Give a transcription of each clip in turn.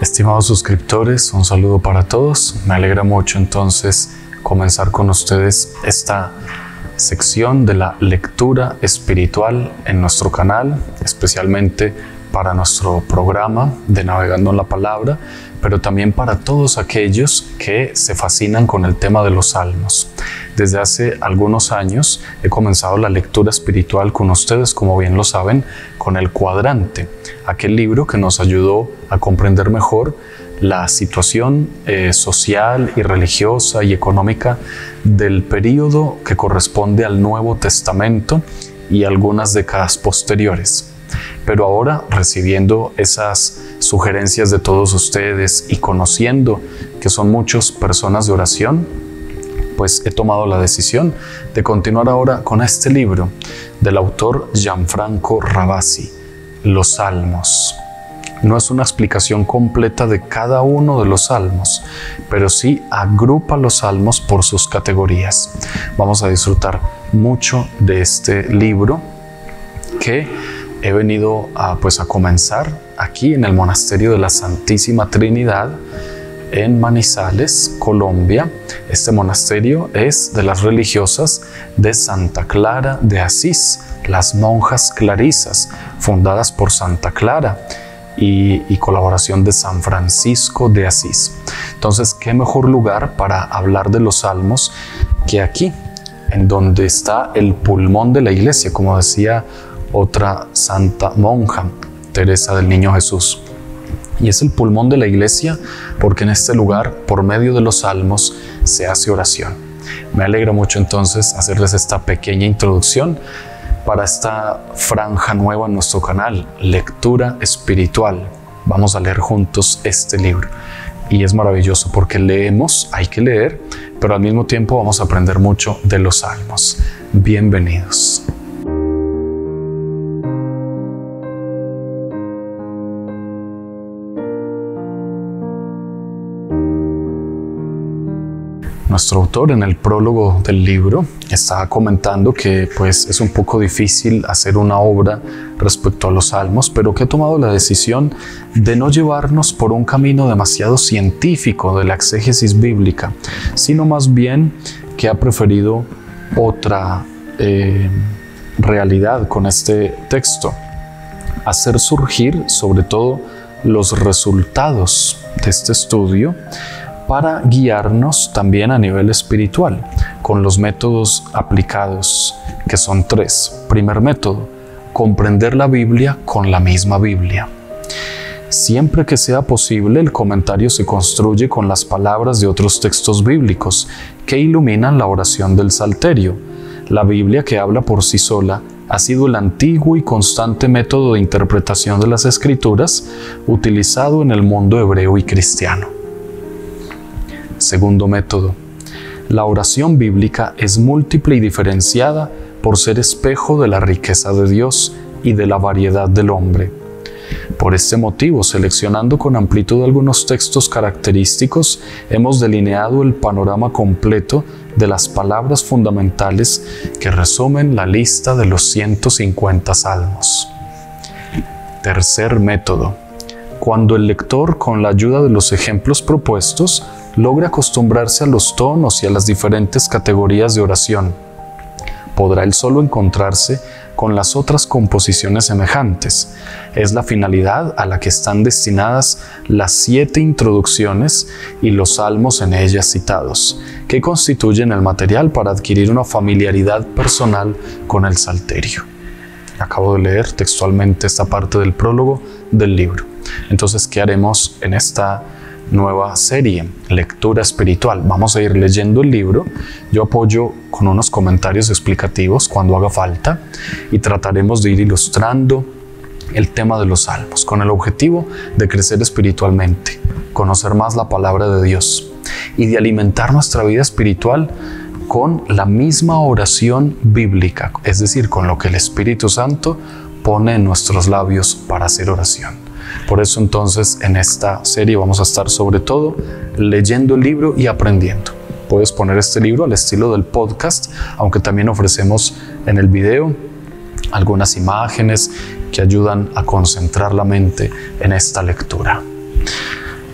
Estimados suscriptores, un saludo para todos. Me alegra mucho entonces comenzar con ustedes esta sección de la lectura espiritual en nuestro canal, especialmente para nuestro programa de Navegando en la Palabra, pero también para todos aquellos que se fascinan con el tema de los salmos. Desde hace algunos años he comenzado la lectura espiritual con ustedes, como bien lo saben, con El Cuadrante, aquel libro que nos ayudó a comprender mejor la situación social y religiosa y económica del período que corresponde al Nuevo Testamento y algunas décadas posteriores. Pero ahora, recibiendo esas sugerencias de todos ustedes y conociendo que son muchas personas de oración, pues he tomado la decisión de continuar ahora con este libro del autor Gianfranco Ravasi, Los Salmos. No es una explicación completa de cada uno de los salmos, pero sí agrupa los salmos por sus categorías. Vamos a disfrutar mucho de este libro que he venido a comenzar aquí en el Monasterio de la Santísima Trinidad en Manizales, Colombia. Este monasterio es de las religiosas de Santa Clara de Asís, las monjas clarisas, fundadas por Santa Clara y colaboración de San Francisco de Asís. Entonces, ¿qué mejor lugar para hablar de los salmos que aquí, en donde está el pulmón de la iglesia, como decía otra santa monja, Teresa del Niño Jesús? Y es el pulmón de la iglesia porque en este lugar, por medio de los salmos, se hace oración. Me alegra mucho entonces hacerles esta pequeña introducción para esta franja nueva en nuestro canal, Lectura Espiritual. Vamos a leer juntos este libro. Y es maravilloso porque leemos, hay que leer, pero al mismo tiempo vamos a aprender mucho de los salmos. Bienvenidos. Nuestro autor, en el prólogo del libro, está comentando que es un poco difícil hacer una obra respecto a los salmos, pero que ha tomado la decisión de no llevarnos por un camino demasiado científico de la exégesis bíblica, sino más bien que ha preferido otra realidad con este texto: hacer surgir sobre todo los resultados de este estudio para guiarnos también a nivel espiritual, con los métodos aplicados, que son tres. Primer método: comprender la Biblia con la misma Biblia. Siempre que sea posible, el comentario se construye con las palabras de otros textos bíblicos que iluminan la oración del Salterio. La Biblia, que habla por sí sola, ha sido el antiguo y constante método de interpretación de las Escrituras utilizado en el mundo hebreo y cristiano. Segundo método: la oración bíblica es múltiple y diferenciada por ser espejo de la riqueza de Dios y de la variedad del hombre. Por este motivo, seleccionando con amplitud algunos textos característicos, hemos delineado el panorama completo de las palabras fundamentales que resumen la lista de los 150 salmos. Tercer método: cuando el lector, con la ayuda de los ejemplos propuestos, logra acostumbrarse a los tonos y a las diferentes categorías de oración, podrá él solo encontrarse con las otras composiciones semejantes. Es la finalidad a la que están destinadas las 7 introducciones y los salmos en ellas citados, que constituyen el material para adquirir una familiaridad personal con el Salterio. Acabo de leer textualmente esta parte del prólogo del libro. Entonces, ¿qué haremos en esta nueva serie, Lectura Espiritual? Vamos a ir leyendo el libro. Yo apoyo con unos comentarios explicativos cuando haga falta y trataremos de ir ilustrando el tema de los salmos con el objetivo de crecer espiritualmente, conocer más la palabra de Dios y de alimentar nuestra vida espiritual con la misma oración bíblica, es decir, con lo que el Espíritu Santo pone en nuestros labios para hacer oración. Por eso entonces en esta serie vamos a estar sobre todo leyendo el libro y aprendiendo. Puedes poner este libro al estilo del podcast, aunque también ofrecemos en el video algunas imágenes que ayudan a concentrar la mente en esta lectura.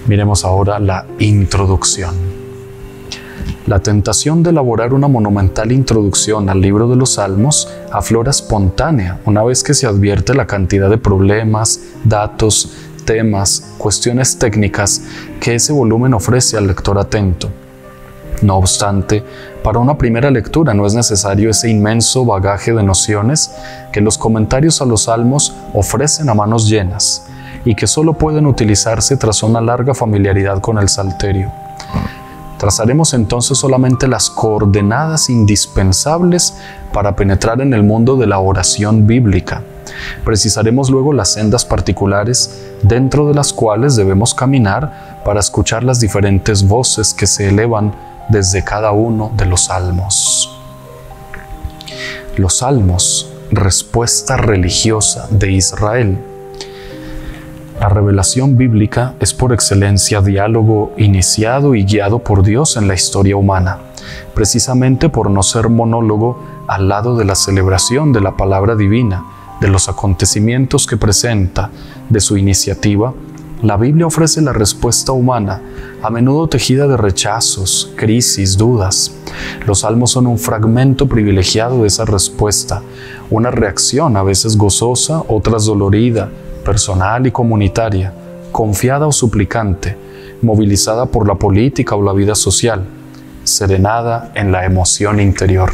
Miremos ahora la introducción. La tentación de elaborar una monumental introducción al libro de los Salmos aflora espontánea una vez que se advierte la cantidad de problemas, datos, temas, cuestiones técnicas que ese volumen ofrece al lector atento. No obstante, para una primera lectura no es necesario ese inmenso bagaje de nociones que los comentarios a los Salmos ofrecen a manos llenas y que solo pueden utilizarse tras una larga familiaridad con el Salterio. Trazaremos entonces solamente las coordenadas indispensables para penetrar en el mundo de la oración bíblica. Precisaremos luego las sendas particulares dentro de las cuales debemos caminar para escuchar las diferentes voces que se elevan desde cada uno de los salmos. Los salmos, respuesta religiosa de Israel. La revelación bíblica es por excelencia diálogo iniciado y guiado por Dios en la historia humana, precisamente por no ser monólogo al lado de la celebración de la palabra divina, de los acontecimientos que presenta, de su iniciativa. La Biblia ofrece la respuesta humana, a menudo tejida de rechazos, crisis, dudas. Los salmos son un fragmento privilegiado de esa respuesta, una reacción a veces gozosa, otras dolorida, personal y comunitaria, confiada o suplicante, movilizada por la política o la vida social, serenada en la emoción interior.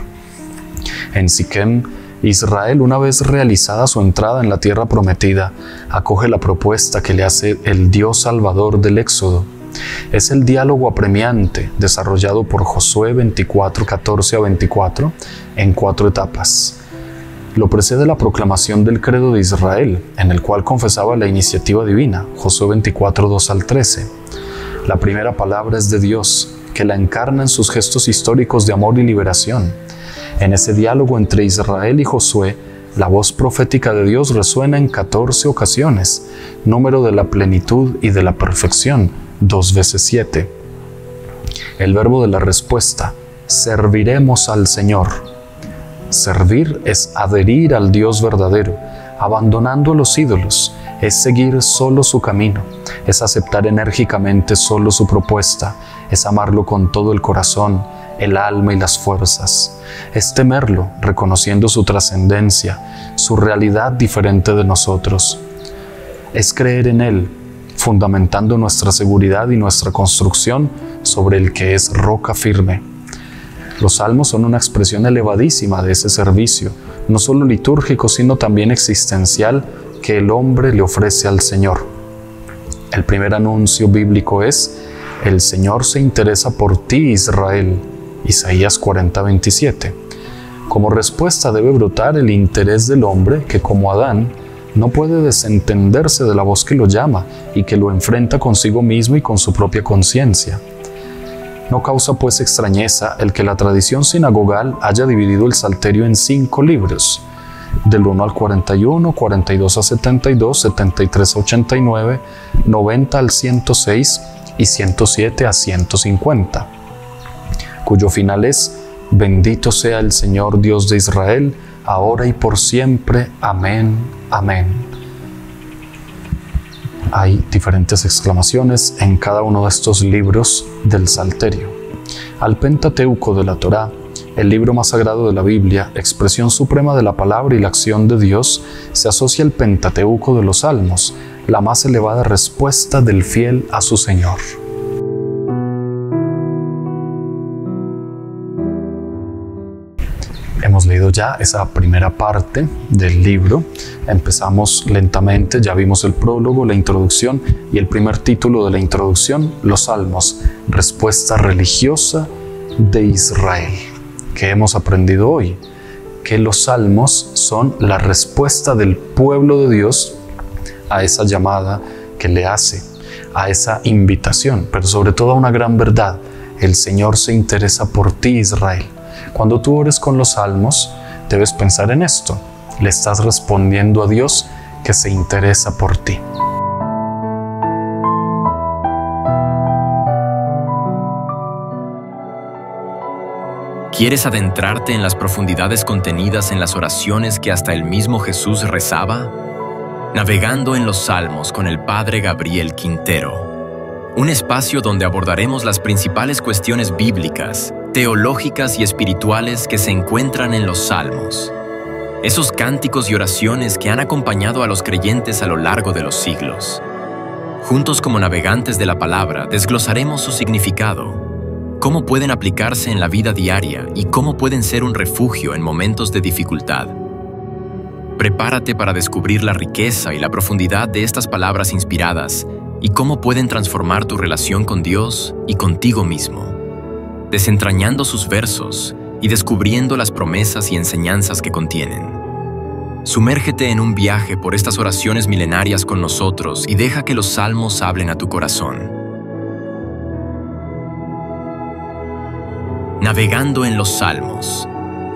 En Siquem, Israel, una vez realizada su entrada en la tierra prometida, acoge la propuesta que le hace el Dios Salvador del Éxodo. Es el diálogo apremiante desarrollado por Josué 24, 14 a 24 en 4 etapas. Lo precede la proclamación del credo de Israel, en el cual confesaba la iniciativa divina, Josué 24, 2 al 13. La primera palabra es de Dios, que la encarna en sus gestos históricos de amor y liberación. En ese diálogo entre Israel y Josué, la voz profética de Dios resuena en 14 ocasiones, número de la plenitud y de la perfección, 2 veces 7. El verbo de la respuesta, serviremos al Señor. Servir es adherir al Dios verdadero, abandonando a los ídolos, es seguir solo su camino, es aceptar enérgicamente solo su propuesta, es amarlo con todo el corazón, el alma y las fuerzas, es temerlo, reconociendo su trascendencia, su realidad diferente de nosotros, es creer en Él, fundamentando nuestra seguridad y nuestra construcción sobre el que es roca firme. Los salmos son una expresión elevadísima de ese servicio, no solo litúrgico, sino también existencial que el hombre le ofrece al Señor. El primer anuncio bíblico es: el Señor se interesa por ti, Israel, Isaías 40, 27. Como respuesta debe brotar el interés del hombre que, como Adán, no puede desentenderse de la voz que lo llama y que lo enfrenta consigo mismo y con su propia conciencia. No causa pues extrañeza el que la tradición sinagogal haya dividido el Salterio en 5 libros, del 1 al 41, 42 a 72, 73 a 89, 90 al 106 y 107 a 150, cuyo final es: bendito sea el Señor Dios de Israel, ahora y por siempre. Amén, amén. Hay diferentes exclamaciones en cada uno de estos libros del Salterio. Al Pentateuco de la Torá, el libro más sagrado de la Biblia, expresión suprema de la palabra y la acción de Dios, se asocia al Pentateuco de los Salmos, la más elevada respuesta del fiel a su Señor. Hemos leído ya esa primera parte del libro. Empezamos lentamente, ya vimos el prólogo, la introducción y el primer título de la introducción, los Salmos, respuesta religiosa de Israel. ¿Qué hemos aprendido hoy? Que los Salmos son la respuesta del pueblo de Dios a esa llamada que le hace, a esa invitación, pero sobre todo a una gran verdad: el Señor se interesa por ti, Israel. Cuando tú ores con los salmos, debes pensar en esto: le estás respondiendo a Dios que se interesa por ti. ¿Quieres adentrarte en las profundidades contenidas en las oraciones que hasta el mismo Jesús rezaba? Navegando en los Salmos con el Padre Gabriel Quintero. un espacio donde abordaremos las principales cuestiones bíblicas, teológicas y espirituales que se encuentran en los Salmos. Esos cánticos y oraciones que han acompañado a los creyentes a lo largo de los siglos. Juntos como navegantes de la palabra, desglosaremos su significado, cómo pueden aplicarse en la vida diaria y cómo pueden ser un refugio en momentos de dificultad. Prepárate para descubrir la riqueza y la profundidad de estas palabras inspiradas y cómo pueden transformar tu relación con Dios y contigo mismo, desentrañando sus versos y descubriendo las promesas y enseñanzas que contienen. Sumérgete en un viaje por estas oraciones milenarias con nosotros y deja que los salmos hablen a tu corazón. Navegando en los Salmos,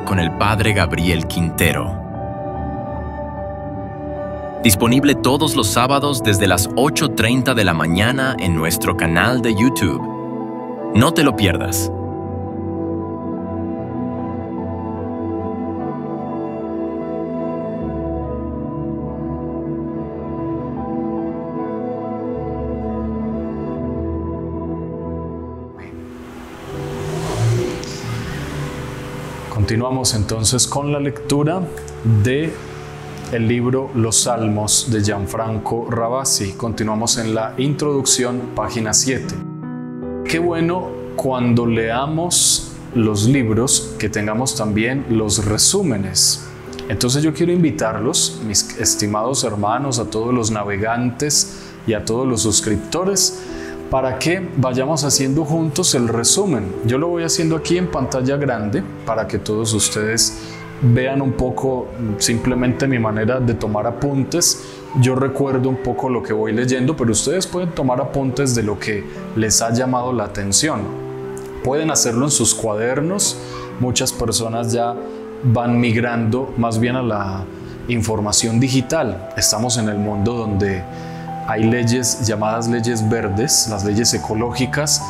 con el Padre Gabriel Quintero. Disponible todos los sábados desde las 8:30 de la mañana en nuestro canal de YouTube. No te lo pierdas. Continuamos entonces con la lectura de el libro Los Salmos de Gianfranco Ravasi. Continuamos en la introducción, página 7. Qué bueno cuando leamos los libros que tengamos también los resúmenes. Entonces yo quiero invitarlos, mis estimados hermanos, a todos los navegantes y a todos los suscriptores, para que vayamos haciendo juntos el resumen. Yo lo voy haciendo aquí en pantalla grande para que todos ustedes vean un poco simplemente mi manera de tomar apuntes. Yo recuerdo un poco lo que voy leyendo, pero ustedes pueden tomar apuntes de lo que les ha llamado la atención. Pueden hacerlo en sus cuadernos. Muchas personas ya van migrando más bien a la información digital. Estamos en el mundo donde hay leyes llamadas leyes verdes, las leyes ecológicas,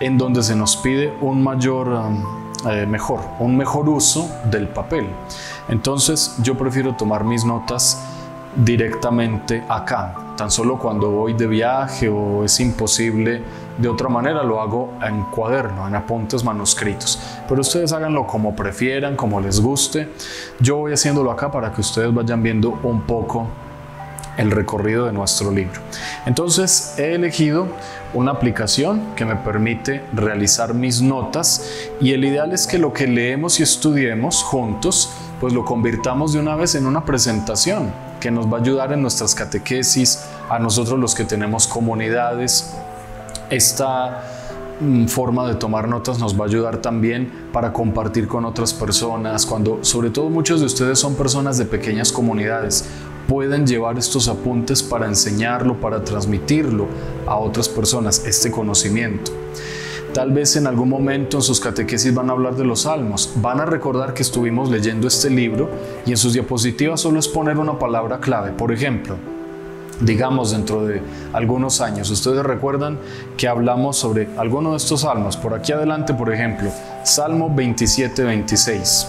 en donde se nos pide un mejor uso del papel. Entonces yo prefiero tomar mis notas directamente acá. Tan solo cuando voy de viaje o es imposible de otra manera, lo hago en cuaderno, en apuntes manuscritos. Pero ustedes háganlo como prefieran, como les guste. Yo voy haciéndolo acá para que ustedes vayan viendo un poco el recorrido de nuestro libro. Entonces he elegido una aplicación que me permite realizar mis notas, y el ideal es que lo que leemos y estudiemos juntos pues lo convirtamos de una vez en una presentación que nos va a ayudar en nuestras catequesis, a nosotros los que tenemos comunidades. Esta forma de tomar notas nos va a ayudar también para compartir con otras personas, cuando sobre todo muchos de ustedes son personas de pequeñas comunidades. Pueden llevar estos apuntes para enseñarlo, para transmitirlo a otras personas, este conocimiento. Tal vez en algún momento en sus catequesis van a hablar de los salmos, van a recordar que estuvimos leyendo este libro y en sus diapositivas solo es poner una palabra clave. Por ejemplo, digamos dentro de algunos años, ustedes recuerdan que hablamos sobre alguno de estos salmos. Por aquí adelante, por ejemplo, Salmo 27-26.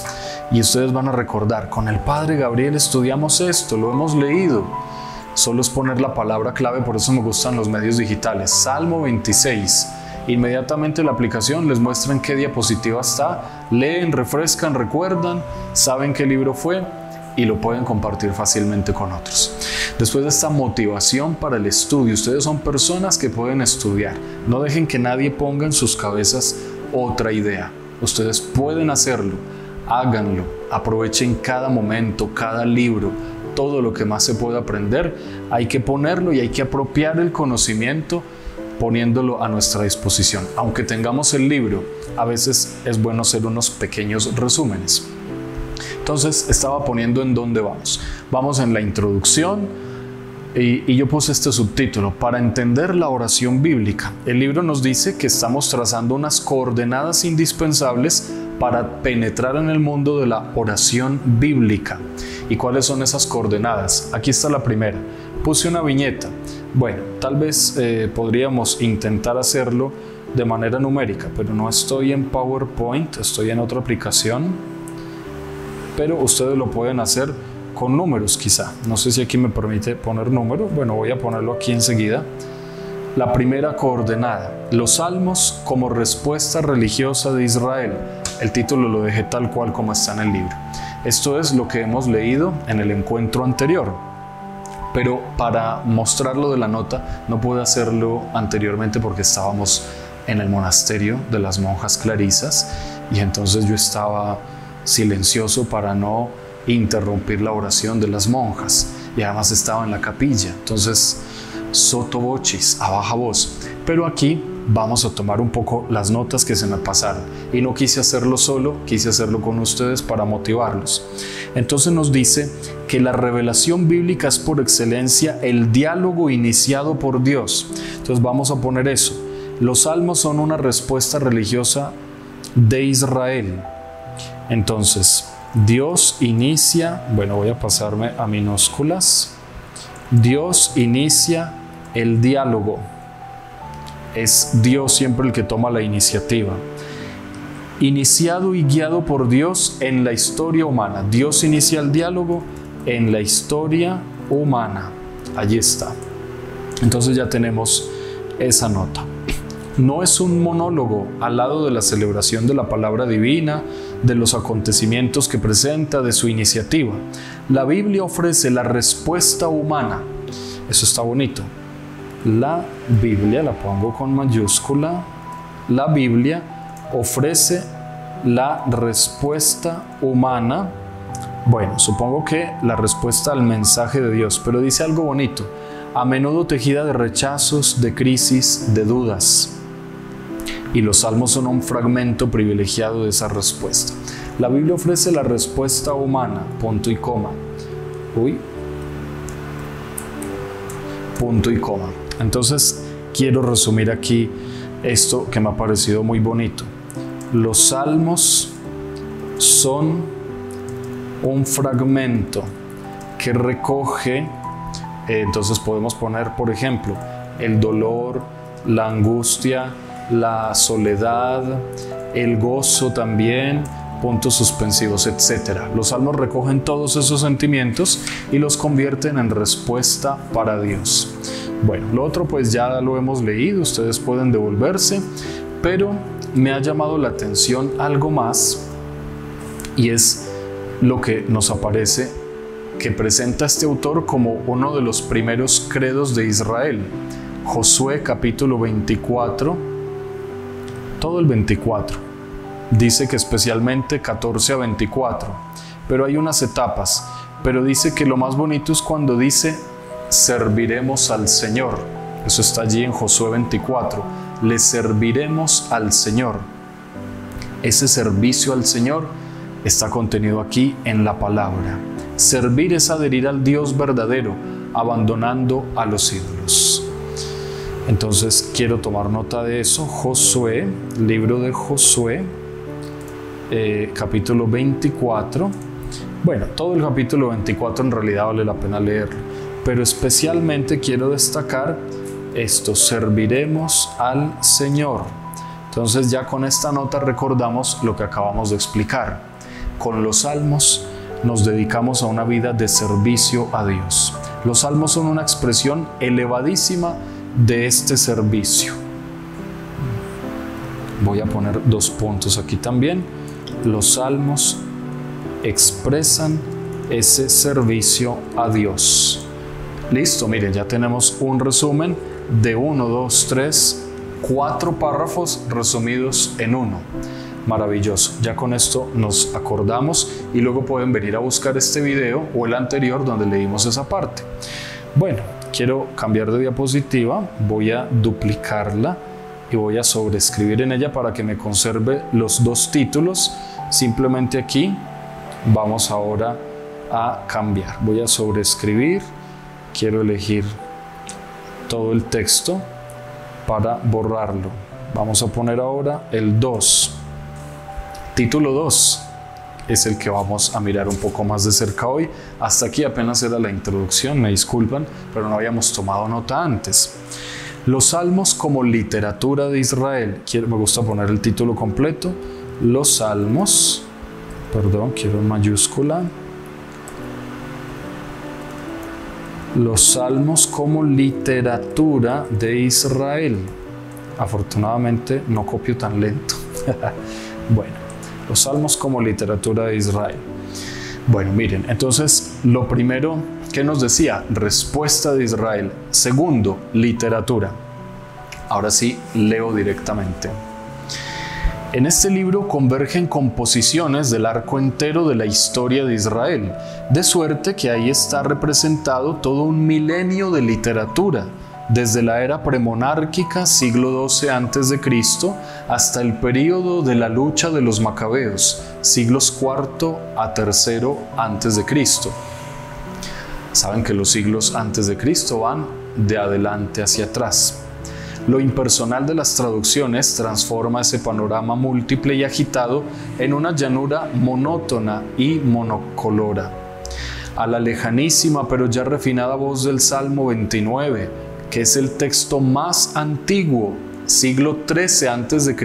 Y ustedes van a recordar, con el Padre Gabriel estudiamos esto, lo hemos leído. Solo es poner la palabra clave, por eso me gustan los medios digitales. Salmo 26. Inmediatamente la aplicación les muestra en qué diapositiva está. Leen, refrescan, recuerdan, saben qué libro fue y lo pueden compartir fácilmente con otros. Después de esta motivación para el estudio, ustedes son personas que pueden estudiar. No dejen que nadie ponga en sus cabezas otra idea. Ustedes pueden hacerlo. Háganlo, aprovechen cada momento, cada libro, todo lo que más se puede aprender. Hay que ponerlo y hay que apropiar el conocimiento poniéndolo a nuestra disposición. Aunque tengamos el libro, a veces es bueno hacer unos pequeños resúmenes. Entonces estaba poniendo en dónde vamos. Vamos en la introducción. Y yo puse este subtítulo: para entender la oración bíblica. El libro nos dice que estamos trazando unas coordenadas indispensables para penetrar en el mundo de la oración bíblica. ¿Y cuáles son esas coordenadas? Aquí está la primera. Puse una viñeta. Bueno, tal vez podríamos intentar hacerlo de manera numérica, pero no estoy en PowerPoint, estoy en otra aplicación. Pero ustedes lo pueden hacer con números quizá. No sé si aquí me permite poner número. Bueno, voy a ponerlo aquí enseguida. La primera coordenada, los salmos como respuesta religiosa de Israel. El título lo dejé tal cual como está en el libro. Esto es lo que hemos leído en el encuentro anterior. Pero para mostrarlo de la nota no pude hacerlo anteriormente porque estábamos en el monasterio de las monjas clarisas y entonces yo estaba silencioso para no interrumpir la oración de las monjas y además estaba en la capilla. Entonces sotto vocis, a baja voz. Pero aquí vamos a tomar un poco las notas que se me pasaron y no quise hacerlo solo, quise hacerlo con ustedes para motivarlos. Entonces nos dice que la revelación bíblica es por excelencia el diálogo iniciado por Dios. Entonces vamos a poner eso. Los salmos son una respuesta religiosa de Israel. Entonces Dios inicia, bueno, voy a pasarme a minúsculas. Dios inicia el diálogo. Es Dios siempre el que toma la iniciativa. Iniciado y guiado por Dios en la historia humana. Dios inicia el diálogo en la historia humana. Allí está. Entonces ya tenemos esa nota. No es un monólogo al lado de la celebración de la palabra divina, de los acontecimientos que presenta, de su iniciativa. La Biblia ofrece la respuesta humana. Eso está bonito. La Biblia, la pongo con mayúscula, la Biblia ofrece la respuesta humana. Bueno, supongo que la respuesta al mensaje de Dios, pero dice algo bonito. A menudo tejida de rechazos, de crisis, de dudas. Y los salmos son un fragmento privilegiado de esa respuesta. La Biblia ofrece la respuesta humana, punto y coma. Punto y coma. Entonces, quiero resumir aquí esto que me ha parecido muy bonito. Los salmos son un fragmento que recoge, entonces podemos poner, por ejemplo, el dolor, la angustia, la soledad, el gozo también, puntos suspensivos, etc. Los salmos recogen todos esos sentimientos y los convierten en respuesta para Dios. Bueno, lo otro pues ya lo hemos leído, ustedes pueden devolverse, pero me ha llamado la atención algo más y es lo que nos aparece que presenta este autor como uno de los primeros credos de Israel. Josué capítulo 24, todo el 24. Dice que especialmente 14 a 24, pero hay unas etapas. Pero dice que lo más bonito es cuando dice serviremos al Señor. Eso está allí en Josué 24. Le serviremos al Señor. Ese servicio al Señor está contenido aquí en la palabra. Servir es adherir al Dios verdadero, abandonando a los ídolos. Entonces quiero tomar nota de eso. Josué, libro de Josué, capítulo 24. Bueno, todo el capítulo 24 en realidad vale la pena leerlo, pero especialmente quiero destacar esto: serviremos al Señor. Entonces ya con esta nota recordamos lo que acabamos de explicar. Con los salmos nos dedicamos a una vida de servicio a Dios. Los salmos son una expresión elevadísima de este servicio. Voy a poner 2 puntos aquí también. Los salmos expresan ese servicio a Dios. Listo, miren, ya tenemos un resumen de 1, 2, 3, 4 párrafos resumidos en uno. Maravilloso, ya con esto nos acordamos y luego pueden venir a buscar este video o el anterior donde leímos esa parte. Bueno, quiero cambiar de diapositiva, voy a duplicarla y voy a sobreescribir en ella para que me conserve los 2 títulos. Simplemente aquí vamos ahora a cambiar. Voy a sobreescribir, quiero elegir todo el texto para borrarlo. Vamos a poner ahora el 2. Título 2 es el que vamos a mirar un poco más de cerca hoy. Hasta aquí apenas era la introducción, me disculpan, pero no habíamos tomado nota antes. Los salmos como literatura de Israel. Me gusta poner el título completo. Los salmos, quiero en mayúscula. Los salmos como literatura de Israel. Afortunadamente no copio tan lento. Bueno, los salmos como literatura de Israel. Bueno, miren, entonces lo primero que nos decía, respuesta de Israel. Segundo, literatura. Ahora sí, leo directamente. En este libro convergen composiciones del arco entero de la historia de Israel, de suerte que ahí está representado todo un milenio de literatura, desde la era premonárquica, siglo XII a.C., hasta el período de la lucha de los macabeos, siglos IV a III a.C. Saben que los siglos antes de Cristo van de adelante hacia atrás. Lo impersonal de las traducciones transforma ese panorama múltiple y agitado en una llanura monótona y monocolora. A la lejanísima pero ya refinada voz del Salmo 29, que es el texto más antiguo, siglo XIII a.C.,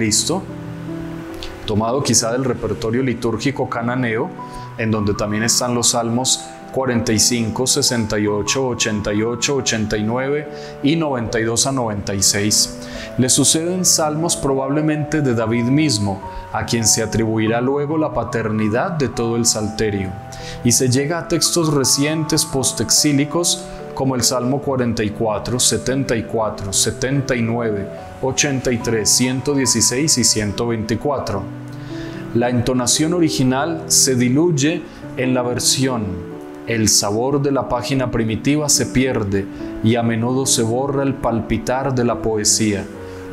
tomado quizá del repertorio litúrgico cananeo, en donde también están los salmos 45, 68, 88, 89 y 92 a 96. Le suceden salmos probablemente de David mismo, a quien se atribuirá luego la paternidad de todo el salterio, y se llega a textos recientes postexílicos como el Salmo 44, 74, 79, 83, 116 y 124. La entonación original se diluye en la versión. El sabor de la página primitiva se pierde y a menudo se borra el palpitar de la poesía,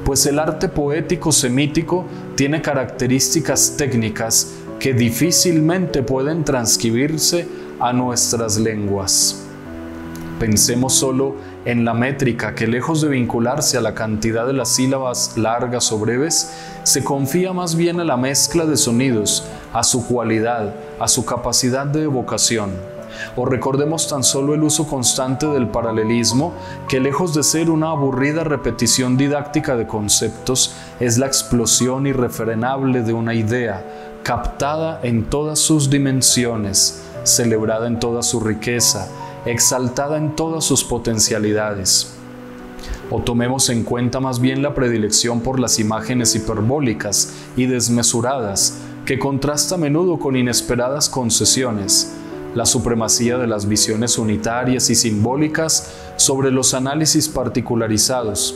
pues el arte poético semítico tiene características técnicas que difícilmente pueden transcribirse a nuestras lenguas. Pensemos solo en la métrica que, lejos de vincularse a la cantidad de las sílabas largas o breves, se confía más bien a la mezcla de sonidos, a su cualidad, a su capacidad de evocación. O recordemos tan solo el uso constante del paralelismo, que lejos de ser una aburrida repetición didáctica de conceptos, es la explosión irrefrenable de una idea, captada en todas sus dimensiones, celebrada en toda su riqueza, exaltada en todas sus potencialidades. O tomemos en cuenta más bien la predilección por las imágenes hiperbólicas y desmesuradas, que contrasta a menudo con inesperadas concesiones, la supremacía de las visiones unitarias y simbólicas sobre los análisis particularizados,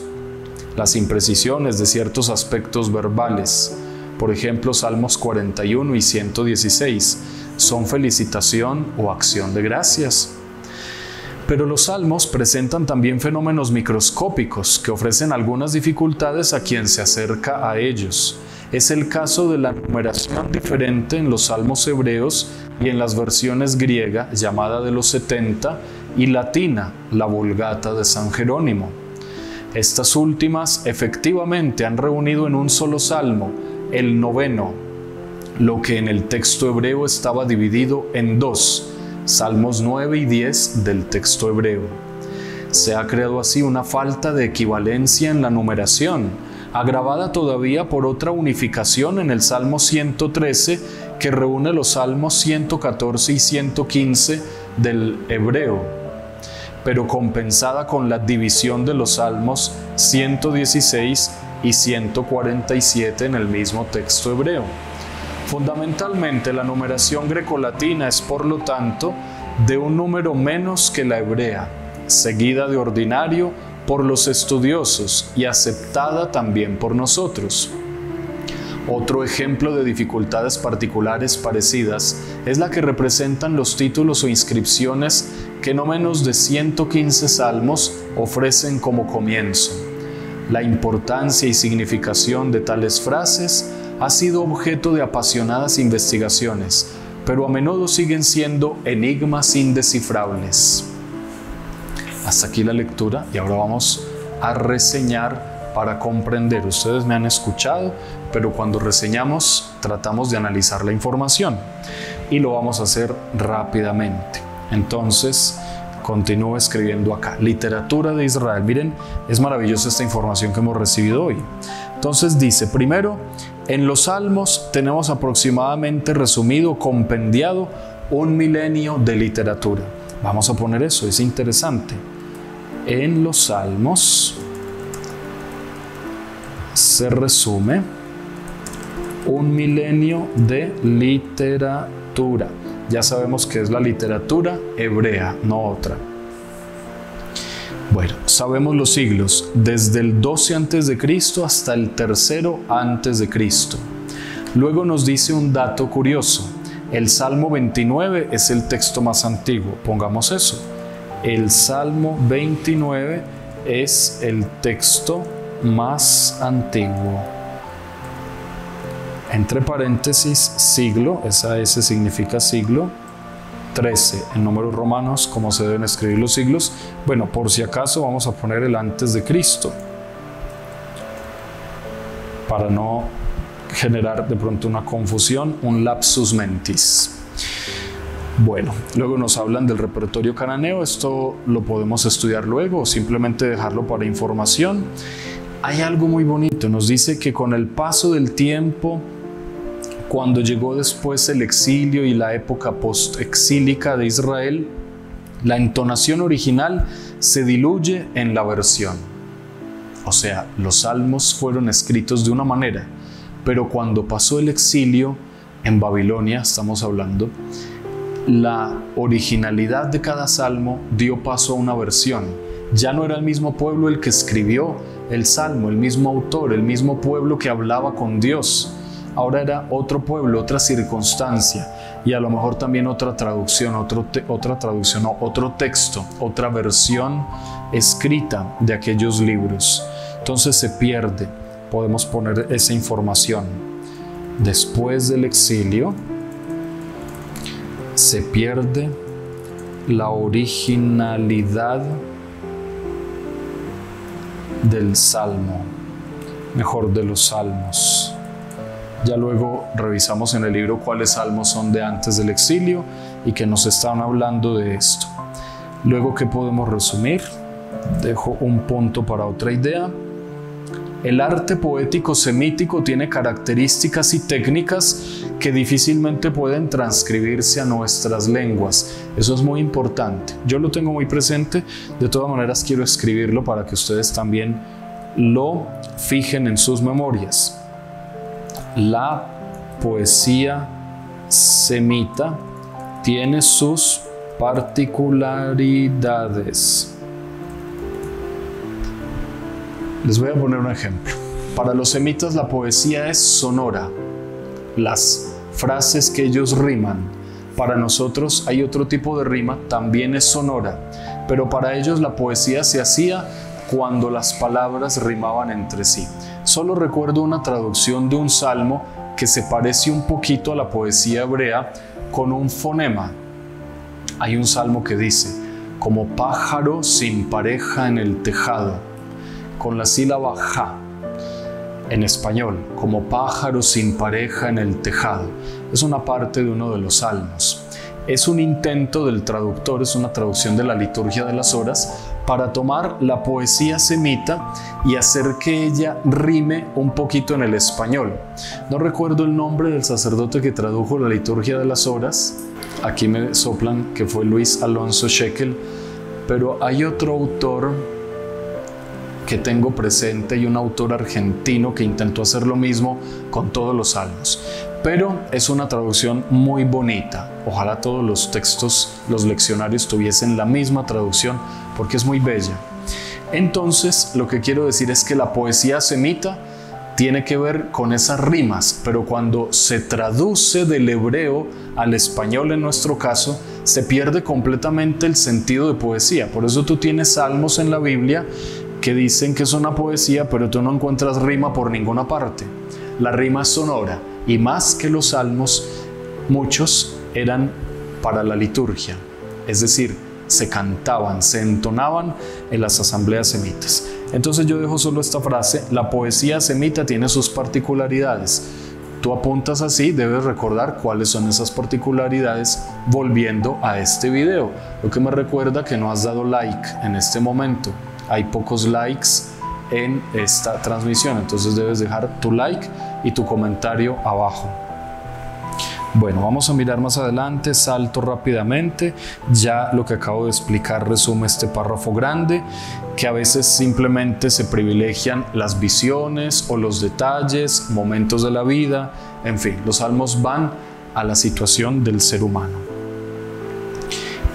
las imprecisiones de ciertos aspectos verbales. Por ejemplo, Salmos 41 y 116 son felicitación o acción de gracias. Pero los salmos presentan también fenómenos microscópicos que ofrecen algunas dificultades a quien se acerca a ellos. Es el caso de la numeración diferente en los salmos hebreos y en las versiones griega, llamada de los 70, y latina, la Vulgata de San Jerónimo. Estas últimas efectivamente han reunido en un solo salmo, el noveno, lo que en el texto hebreo estaba dividido en dos, Salmos 9 y 10 del texto hebreo. Se ha creado así una falta de equivalencia en la numeración, agravada todavía por otra unificación en el Salmo 113, que reúne los Salmos 114 y 115 del hebreo, pero compensada con la división de los Salmos 116 y 147 en el mismo texto hebreo. Fundamentalmente, la numeración grecolatina es, por lo tanto, de un número menos que la hebrea, seguida de ordinario por los estudiosos y aceptada también por nosotros. Otro ejemplo de dificultades particulares parecidas es la que representan los títulos o inscripciones que no menos de 115 salmos ofrecen como comienzo. La importancia y significación de tales frases ha sido objeto de apasionadas investigaciones, pero a menudo siguen siendo enigmas indescifrables. Hasta aquí la lectura y ahora vamos a reseñar para comprender. Ustedes me han escuchado, pero cuando reseñamos tratamos de analizar la información y lo vamos a hacer rápidamente. Entonces, continúo escribiendo acá. Literatura de Israel. Miren, es maravillosa esta información que hemos recibido hoy. Entonces dice, primero, en los Salmos tenemos aproximadamente resumido, compendiado, un milenio de literatura. Vamos a poner eso, es interesante. En los Salmos se resume un milenio de literatura. Ya sabemos que es la literatura hebrea, no otra. Bueno, sabemos los siglos, desde el 12 a.C. hasta el 3 a.C. Luego nos dice un dato curioso. El Salmo 29 es el texto más antiguo. Pongamos eso. El Salmo 29 es el texto más antiguo. Entre paréntesis, siglo, esa S significa siglo, 13 en números romanos, como se deben escribir los siglos. Bueno, por si acaso vamos a poner el antes de Cristo, para no generar de pronto una confusión, un lapsus mentis. Bueno, luego nos hablan del repertorio cananeo. Esto lo podemos estudiar luego o simplemente dejarlo para información. Hay algo muy bonito, nos dice que con el paso del tiempo, cuando llegó después el exilio y la época post-exílica de Israel, la entonación original se diluye en la versión. O sea, los salmos fueron escritos de una manera, pero cuando pasó el exilio en Babilonia, estamos hablando, la originalidad de cada salmo dio paso a una versión. Ya no era el mismo pueblo el que escribió el salmo, el mismo autor, el mismo pueblo que hablaba con Dios. Ahora era otro pueblo, otra circunstancia y a lo mejor también otra traducción, otro texto, otra versión escrita de aquellos libros. Entonces se pierde, podemos poner esa información. Después del exilio se pierde la originalidad del salmo, mejor de los salmos. Ya luego revisamos en el libro cuáles salmos son de antes del exilio y que nos están hablando de esto. Luego, ¿qué podemos resumir? Dejo un punto para otra idea. El arte poético semítico tiene características y técnicas que difícilmente pueden transcribirse a nuestras lenguas. Eso es muy importante. Yo lo tengo muy presente. De todas maneras, quiero escribirlo para que ustedes también lo fijen en sus memorias. La poesía semita tiene sus particularidades. Les voy a poner un ejemplo. Para los semitas la poesía es sonora, las frases que ellos riman. Para nosotros hay otro tipo de rima, también es sonora, pero para ellos la poesía se hacía cuando las palabras rimaban entre sí. Solo recuerdo una traducción de un salmo que se parece un poquito a la poesía hebrea con un fonema. Hay un salmo que dice, como pájaro sin pareja en el tejado, con la sílaba ja en español, como pájaro sin pareja en el tejado. Es una parte de uno de los salmos. Es un intento del traductor, es una traducción de la liturgia de las horas, para tomar la poesía semita y hacer que ella rime un poquito en el español. No recuerdo el nombre del sacerdote que tradujo la liturgia de las horas. Aquí me soplan que fue Luis Alonso Shekel, pero hay otro autor que tengo presente y un autor argentino que intentó hacer lo mismo con todos los salmos. Pero es una traducción muy bonita. Ojalá todos los textos, los leccionarios tuviesen la misma traducción porque es muy bella. Entonces, lo que quiero decir es que la poesía semita tiene que ver con esas rimas, pero cuando se traduce del hebreo al español en nuestro caso, se pierde completamente el sentido de poesía. Por eso tú tienes salmos en la Biblia que dicen que es una poesía, pero tú no encuentras rima por ninguna parte. La rima es sonora y más que los salmos, muchos eran para la liturgia, es decir, se cantaban, se entonaban en las asambleas semitas. Entonces yo dejo solo esta frase, la poesía semita tiene sus particularidades. Tú apuntas así, debes recordar cuáles son esas particularidades volviendo a este video. Lo que me recuerda que no has dado like en este momento. Hay pocos likes en esta transmisión, entonces debes dejar tu like y tu comentario abajo. Bueno, vamos a mirar más adelante, salto rápidamente. Ya lo que acabo de explicar resume este párrafo grande, que a veces simplemente se privilegian las visiones o los detalles, momentos de la vida. En fin, los salmos van a la situación del ser humano.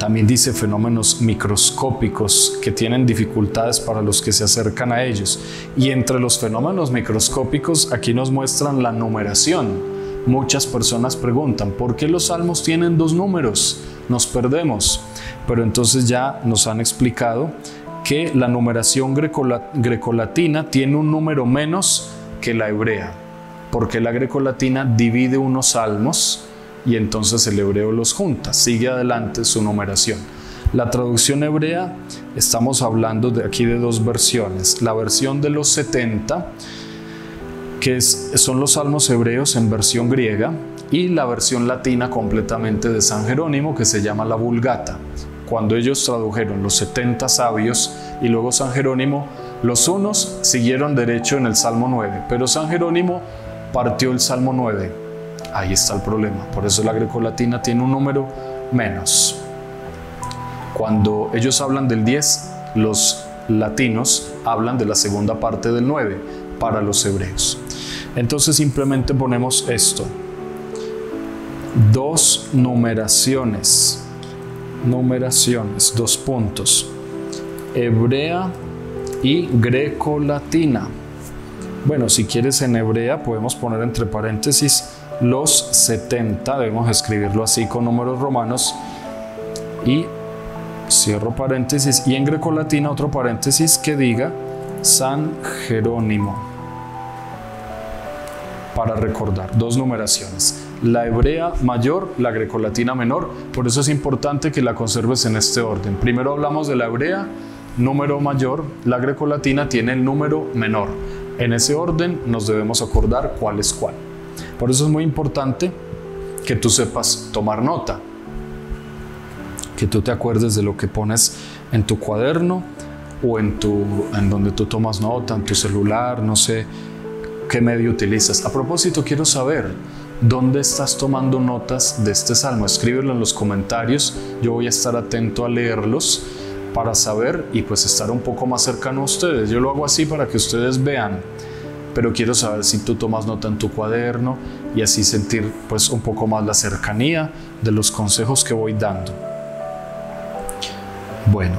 También dice fenómenos microscópicos que tienen dificultades para los que se acercan a ellos. Y entre los fenómenos microscópicos aquí nos muestran la numeración. Muchas personas preguntan, ¿por qué los salmos tienen 2 números? Nos perdemos. Pero entonces ya nos han explicado que la numeración grecolatina tiene un número menos que la hebrea, porque la grecolatina divide unos salmos y entonces el hebreo los junta, sigue adelante su numeración. La traducción hebrea, estamos hablando aquí de 2 versiones, la versión de los 70, que son los salmos hebreos en versión griega, y la versión latina completamente de San Jerónimo, que se llama la Vulgata. Cuando ellos tradujeron los 70 sabios y luego San Jerónimo, los unos siguieron derecho en el Salmo 9, pero San Jerónimo partió el Salmo 9. Ahí está el problema, por eso la grecolatina tiene un número menos. Cuando ellos hablan del 10, los latinos hablan de la segunda parte del 9 para los hebreos. Entonces simplemente ponemos esto: 2 numeraciones, 2 puntos, hebrea y grecolatina. Bueno, si quieres en hebrea podemos poner entre paréntesis los 70, debemos escribirlo así con números romanos, y cierro paréntesis, y en grecolatina otro paréntesis que diga San Jerónimo, para recordar 2 numeraciones, la hebrea mayor, la grecolatina menor. Por eso es importante que la conserves en este orden. Primero hablamos de la hebrea, número mayor, la grecolatina tiene el número menor. En ese orden nos debemos acordar cuál es cuál. Por eso es muy importante que tú sepas tomar nota, que tú te acuerdes de lo que pones en tu cuaderno o en donde tú tomas nota, en tu celular, no sé qué medio utilizas. A propósito, quiero saber dónde estás tomando notas de este salmo. Escríbelo en los comentarios, yo voy a estar atento a leerlos para saber y pues estar un poco más cercano a ustedes. Yo lo hago así para que ustedes vean, pero quiero saber si tú tomas nota en tu cuaderno y así sentir pues un poco más la cercanía de los consejos que voy dando. Bueno,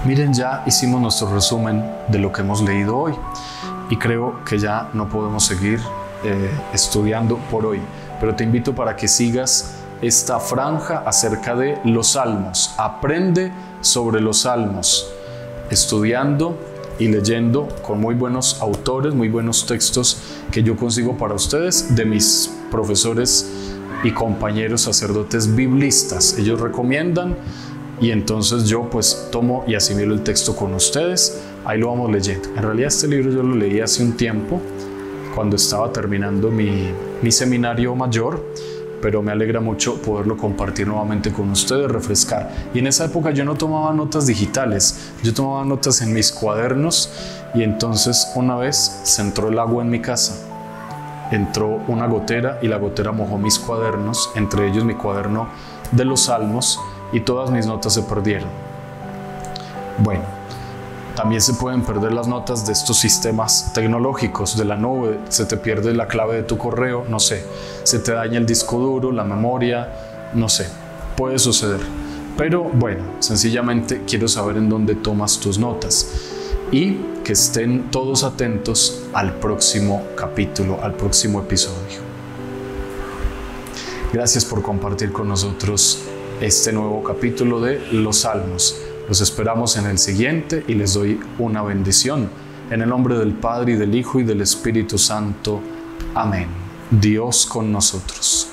miren, ya hicimos nuestro resumen de lo que hemos leído hoy y creo que ya no podemos seguir estudiando por hoy, pero te invito para que sigas esta franja acerca de los salmos. Aprende sobre los salmos, estudiando y leyendo con muy buenos autores, muy buenos textos que yo consigo para ustedes de mis profesores y compañeros sacerdotes biblistas. Ellos recomiendan y entonces yo pues tomo y asimilo el texto con ustedes. Ahí lo vamos leyendo. En realidad este libro yo lo leí hace un tiempo cuando estaba terminando mi seminario mayor, pero me alegra mucho poderlo compartir nuevamente con ustedes, refrescar. Y en esa época yo no tomaba notas digitales, yo tomaba notas en mis cuadernos, y entonces una vez se entró el agua en mi casa, entró una gotera y la gotera mojó mis cuadernos, entre ellos mi cuaderno de los salmos, y todas mis notas se perdieron. Bueno, también se pueden perder las notas de estos sistemas tecnológicos de la nube, se te pierde la clave de tu correo, no sé, se te daña el disco duro, la memoria, no sé, puede suceder. Pero bueno, sencillamente quiero saber en dónde tomas tus notas y que estén todos atentos al próximo capítulo, al próximo episodio. Gracias por compartir con nosotros este nuevo capítulo de los Salmos. Los esperamos en el siguiente y les doy una bendición. En el nombre del Padre, y del Hijo, y del Espíritu Santo. Amén. Dios con nosotros.